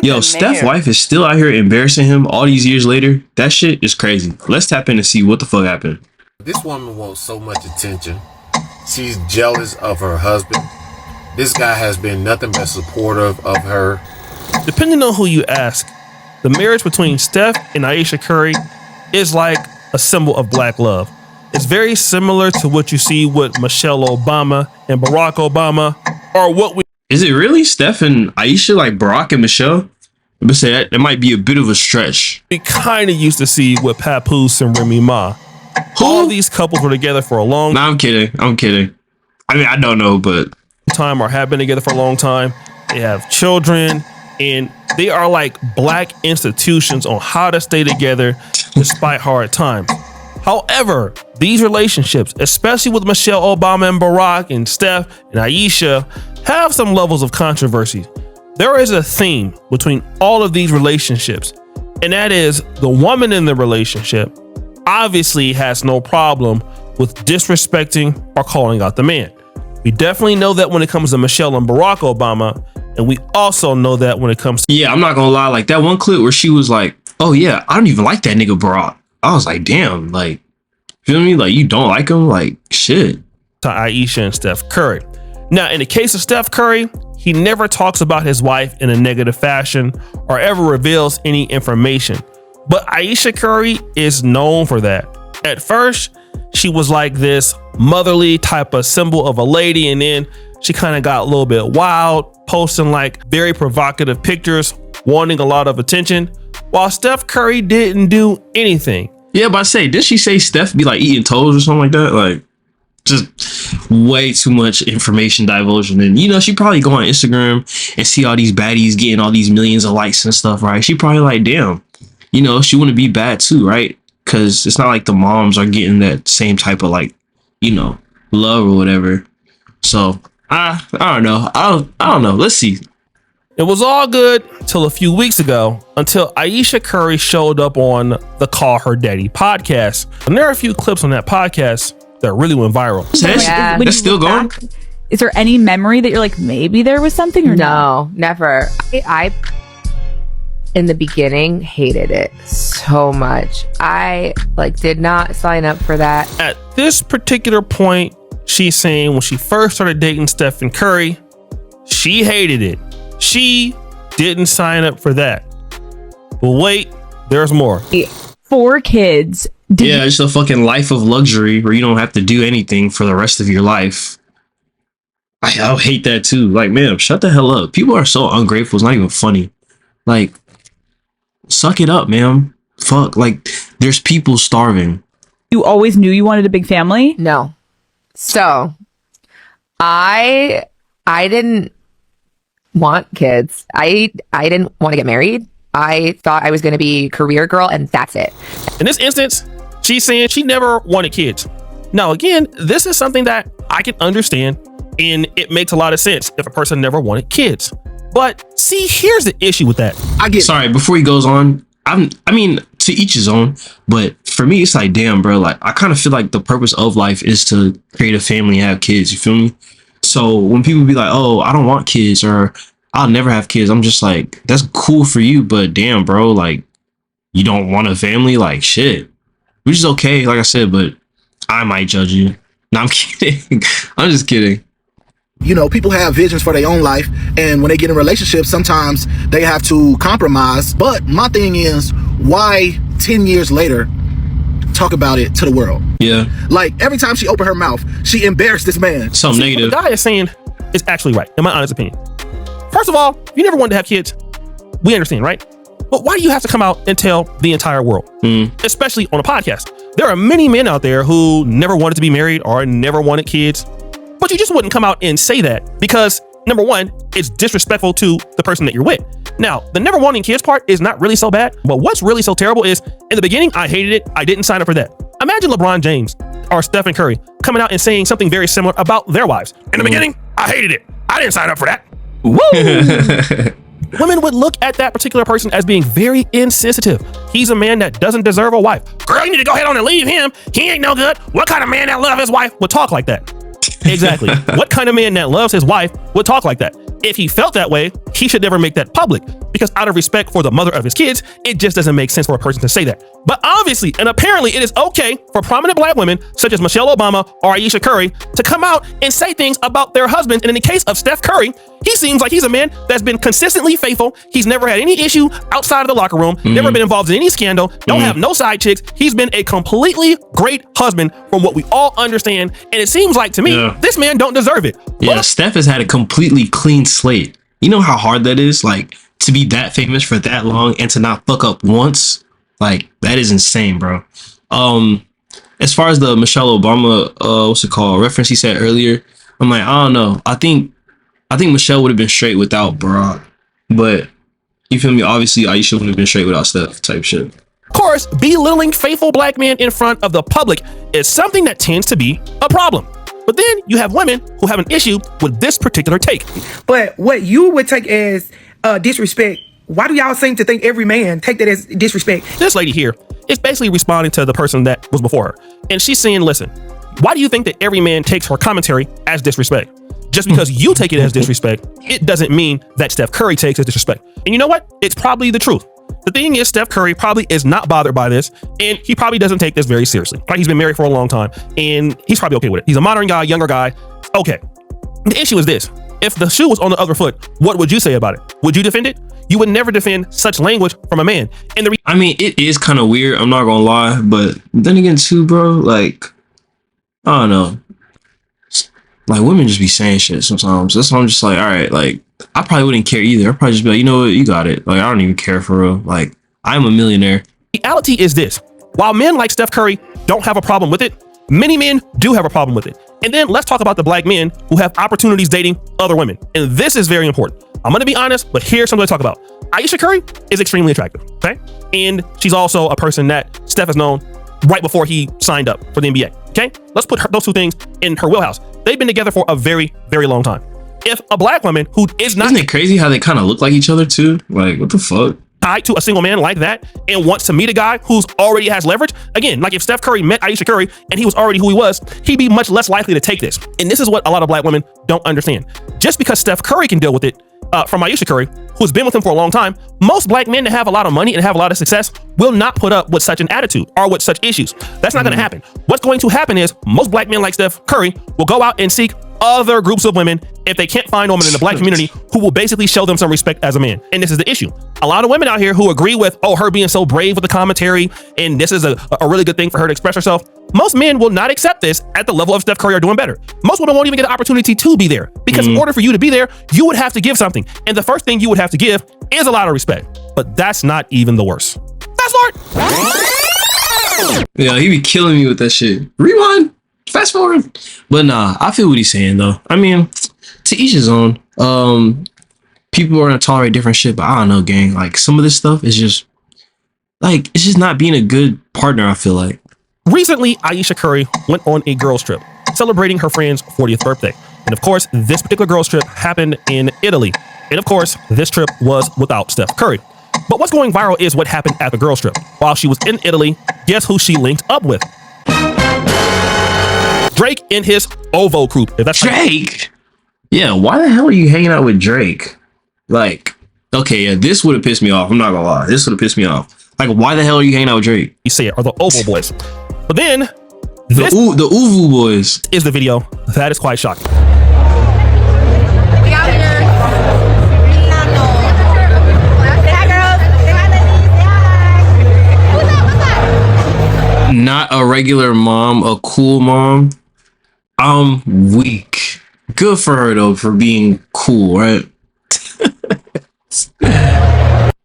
Yo, Steph's wife is still out here embarrassing him all these years later. That shit is crazy. Let's tap in and see what the fuck happened. This woman wants so much attention. She's jealous of her husband. This guy has been nothing but supportive of her. Depending on who you ask, the marriage between Steph and Ayesha Curry is like a symbol of black love. It's very similar to what you see with Michelle Obama and Barack Obama, or what we... Is it really Steph and Ayesha, like Barack and Michelle? I'm gonna say that might be a bit of a stretch. We kind of used to see with Papoose and Remy Ma. Who? All these couples were together for a long I'm kidding. I mean, I don't know, but... time, or have been together for a long time. They have children, and they are like black institutions on how to stay together despite hard times. However, these relationships, especially with Michelle Obama and Barack and Steph and Ayesha, have some levels of controversy. There is a theme between all of these relationships, and that is the woman in the relationship obviously has no problem with disrespecting or calling out the man. We definitely know that when it comes to Michelle and Barack Obama, and we also know that when it comes to... Yeah, I'm not gonna lie, like that one clip where she was like, oh yeah, I don't even like that nigga Barack. I was like, damn, like, feel me? Like, you don't like him? Like, shit. To Ayesha and Steph Curry. Now, in the case of Steph Curry, he never talks about his wife in a negative fashion or ever reveals any information. But Ayesha Curry is known for that. At first, she was like this motherly type of symbol of a lady, and then she kind of got a little bit wild, posting like very provocative pictures, wanting a lot of attention, while Steph Curry didn't do anything. Yeah, but I say, did she say Steph be like eating toes or something like that? Like, just way too much information divulsion. And, you know, she probably go on Instagram and see all these baddies getting all these millions of likes and stuff, right? She probably like, damn, you know, she wouldn't be bad too, right? Because it's not like the moms are getting that same type of, like, you know, love or whatever. So I don't know. I don't know. Let's see. It was all good till a few weeks ago, until Ayesha Curry showed up on the Call Her Daddy podcast. And there are a few clips on that podcast that really went viral. Yeah. That's still going? Back, is there any memory that you're like, maybe there was something or no? Never. I in the beginning hated it so much. I did not sign up for that. At this particular point, she's saying when she first started dating Stephen Curry, she hated it. She didn't sign up for that. But wait, there's more. 4 kids. Yeah, it's a fucking life of luxury where you don't have to do anything for the rest of your life. I hate that too. Like, man, shut the hell up. People are so ungrateful. It's not even funny. Like, suck it up, man. Fuck. Like, there's people starving. You always knew you wanted a big family? No. So, I didn't want kids. I didn't want to get married. I thought I was going to be a career girl, and that's it. In this instance, she's saying she never wanted kids. Now, again, this is something that I can understand, and it makes a lot of sense if a person never wanted kids. But see, here's the issue with that. Sorry, before he goes on, I mean, to each his own, but for me, it's like, damn, bro, like, I kind of feel like the purpose of life is to create a family and have kids, you feel me? So when people be like, oh, I don't want kids, or I'll never have kids, I'm just like, that's cool for you, but damn, bro, like, you don't want a family? Like, shit. Which is okay, like I said, but I might judge you. No, I'm kidding. I'm just kidding. You know, people have visions for their own life, and when they get in relationships, sometimes they have to compromise. But my thing is, why 10 years later talk about it to the world? Yeah. Like, every time she opened her mouth, she embarrassed this man. Something negative. What the guy is saying is actually right, in my honest opinion. First of all, if you never wanted to have kids, we understand, right? But why do you have to come out and tell the entire world? Especially on a podcast. There are many men out there who never wanted to be married or never wanted kids, but you just wouldn't come out and say that because, number one, it's disrespectful to the person that you're with. Now, the never wanting kids part is not really so bad, but what's really so terrible is, in the beginning, I hated it. I didn't sign up for that. Imagine LeBron James or Stephen Curry coming out and saying something very similar about their wives. In the beginning, I hated it. I didn't sign up for that. Woo! Women would look at that particular person as being very insensitive. He's a man that doesn't deserve a wife. Girl, you need to go ahead on and leave him. He ain't no good. What kind of man that loves his wife would talk like that? Exactly. What kind of man that loves his wife would talk like that? If he felt that way, he should never make that public, because out of respect for the mother of his kids, it just doesn't make sense for a person to say that. But obviously, and apparently, it is okay for prominent black women such as Michelle Obama or Ayesha Curry to come out and say things about their husbands. And in the case of Steph Curry, he seems like he's a man that's been consistently faithful. He's never had any issue outside of the locker room, never been involved in any scandal, don't have no side chicks. He's been a completely great husband from what we all understand. And it seems like to me, this man don't deserve it. Yeah, Steph has had a completely clean slate. You know how hard that is? Like, to be that famous for that long and to not fuck up once? Like, that is insane, bro. As far as the Michelle Obama, reference he said earlier, I'm like, I don't know. I think Michelle would have been straight without Barack. But, you feel me? Obviously, Ayesha would have been straight without Steph type shit. Of course, belittling faithful black men in front of the public is something that tends to be a problem. But then you have women who have an issue with this particular take. But what you would take as disrespect, why do y'all seem to think every man take that as disrespect? This lady here is basically responding to the person that was before her. And she's saying, listen, why do you think that every man takes her commentary as disrespect? Just because you take it as disrespect, it doesn't mean that Steph Curry takes it as disrespect. And you know what? It's probably the truth. The thing is, Steph Curry probably is not bothered by this, and he probably doesn't take this very seriously. Right? He's been married for a long time, and he's probably okay with it. He's a modern guy, younger guy. Okay. The issue is this. If the shoe was on the other foot, what would you say about it? Would you defend it? You would never defend such language from a man. And I mean, it is kind of weird. I'm not gonna lie, but then again, too, bro, like, I don't know. Like, women just be saying shit sometimes. That's why I'm just like, all right, like, I probably wouldn't care either. I'd probably just be like, you know what, you got it. Like, I don't even care for real. Like, I'm a millionaire. Reality is this. While men like Steph Curry don't have a problem with it, many men do have a problem with it. And then let's talk about the black men who have opportunities dating other women. And this is very important. I'm going to be honest, but here's something to talk about. Ayesha Curry is extremely attractive, okay? And she's also a person that Steph has known right before he signed up for the NBA, okay? Let's put those two things in her wheelhouse. They've been together for a very, very long time. If a black woman who is not... Isn't it crazy how they kind of look like each other too? Like, what the fuck? Tied to a single man like that and wants to meet a guy who's already has leverage. Again, like if Steph Curry met Ayesha Curry and he was already who he was, he'd be much less likely to take this. And this is what a lot of black women don't understand. Just because Steph Curry can deal with it from Ayesha Curry, who's been with him for a long time, most black men that have a lot of money and have a lot of success will not put up with such an attitude or with such issues. That's not going to happen. What's going to happen is most black men like Steph Curry will go out and seek other groups of women if they can't find a woman in the black community who will basically show them some respect as a man. And this is the issue. A lot of women out here who agree with, oh, her being so brave with the commentary and this is a really good thing for her to express herself. Most men will not accept this at the level of Steph Curry or doing better. Most women won't even get an opportunity to be there because in order for you to be there, you would have to give something. And the first thing you would have to give is a lot of respect. But that's not even the worst. Fast forward. Yeah, he be killing me with that shit. Rewind. Fast forward. But nah, I feel what he's saying though. I mean, to each his own. People are gonna tolerate different shit, but I don't know, gang. Like, some of this stuff is just like, it's just not being a good partner, I feel like. Recently, Ayesha Curry went on a girls trip celebrating her friend's 40th birthday. And of course, this particular girls trip happened in Italy. And of course, this trip was without Steph Curry. But what's going viral is what happened at the girls trip. While she was in Italy, guess who she linked up with? Drake and his OVO group. If that's Drake? Yeah, why the hell are you hanging out with Drake? Like, okay, yeah, this would have pissed me off. I'm not gonna lie. This would have pissed me off. Like, why the hell are you hanging out with Drake? You say it, are the OVO boys. But then, the Uvu boys is the video that is quite shocking. Not a regular mom, a cool mom. I'm weak. Good for her though, for being cool, right?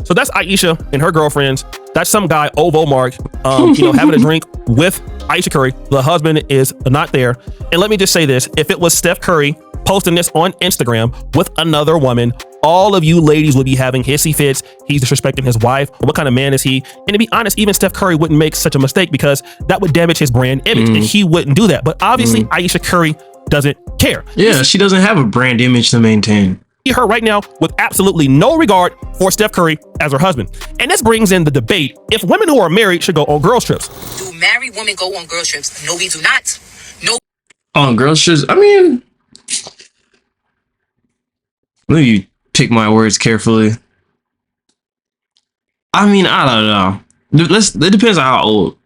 So that's Ayesha and her girlfriends. That's some guy, Ovo Mark, having a drink with Ayesha Curry. The husband is not there. And let me just say this. If it was Steph Curry posting this on Instagram with another woman, all of you ladies would be having hissy fits. He's disrespecting his wife. What kind of man is he? And to be honest, even Steph Curry wouldn't make such a mistake because that would damage his brand image and he wouldn't do that. But obviously, Ayesha Curry doesn't care. Yeah, she doesn't have a brand image to maintain. Her right now with absolutely no regard for Steph Curry as her husband. And this brings in the debate if women who are married should go on girls trips. Do married women go on girls trips? No, we do not. No. On girls trips? I mean, Let me pick my words carefully. I mean, I don't know. It depends on how old.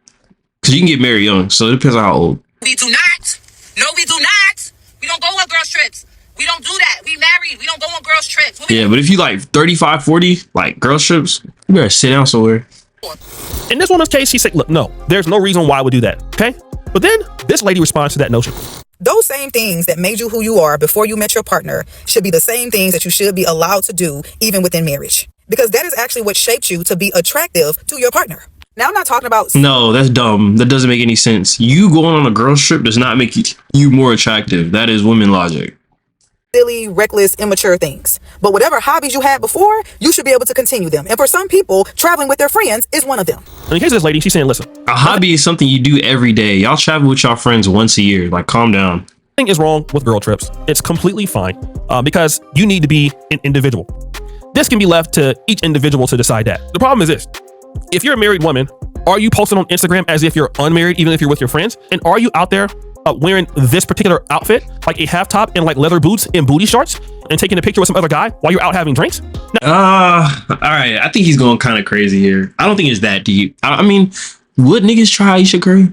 Because you can get married young, so it depends on how old. We do not. No, we do not. We don't go on girls' trips. We don't do that. We married. We don't go on girls' trips. Yeah, but if you like 35, 40, like girls' trips, you better sit down somewhere. In this woman's case, she said, look, no, there's no reason why I would do that, okay? But then this lady responds to that notion. Those same things that made you who you are before you met your partner should be the same things that you should be allowed to do even within marriage. Because that is actually what shaped you to be attractive to your partner. Now, I'm not talking about... No, that's dumb. That doesn't make any sense. You going on a girl's trip does not make you more attractive. That is women logic. Silly, reckless, immature things. But whatever hobbies you had before, you should be able to continue them. And for some people, traveling with their friends is one of them. In the case of this lady, she's saying, listen. A hobby is something you do every day. Y'all travel with y'all friends once a year. Like, calm down. Nothing is wrong with girl trips. It's completely fine because you need to be an individual. This can be left to each individual to decide that. The problem is this. If you're a married woman, are you posting on Instagram as if you're unmarried, even if you're with your friends? And are you out there wearing this particular outfit, like a half top and like leather boots and booty shorts, and taking a picture with some other guy while you're out having drinks? All right. I think he's going kind of crazy here. I don't think it's that deep. I mean, would niggas try Aisha Curry?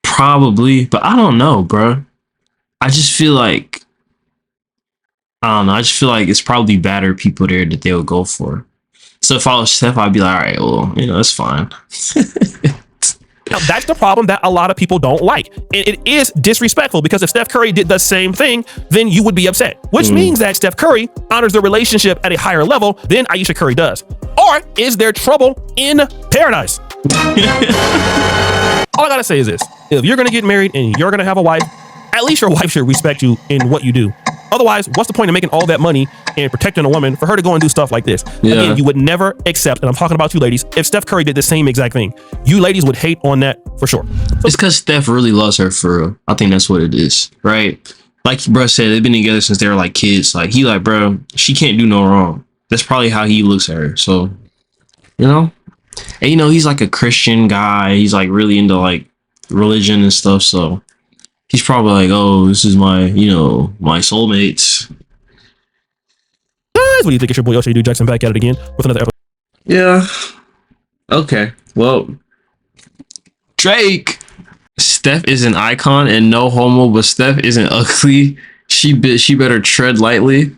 Probably, but I don't know, bro. I just feel like, I don't know. I just feel like it's probably badder people there that they would go for. So if I was Steph, I'd be like, all right, well, you know, it's fine. Now, that's the problem that a lot of people don't like. And it is disrespectful because if Steph Curry did the same thing, then you would be upset, which means that Steph Curry honors the relationship at a higher level than Aisha Curry does. Or is there trouble in paradise? All I gotta say is this. If you're gonna get married and you're gonna have a wife, at least your wife should respect you in what you do. Otherwise, what's the point of making all that money and protecting a woman for her to go and do stuff like this? Yeah. Again, you would never accept, and I'm talking about you ladies, if Steph Curry did the same exact thing. You ladies would hate on that for sure. So, it's because Steph really loves her for real. I think that's what it is, right? Like bro said, they've been together since they were like kids. Like he like, bro, she can't do no wrong. That's probably how he looks at her. So, you know? And you know, he's like a Christian guy. He's like really into like religion and stuff. So he's probably like, oh, this is my, you know, my soulmates. Guys, what do you think? It's your boy, O'Shea Jackson, back at it again with another episode. Yeah. Okay. Well, Drake. Steph is an icon and no homo, but Steph isn't ugly. She better tread lightly.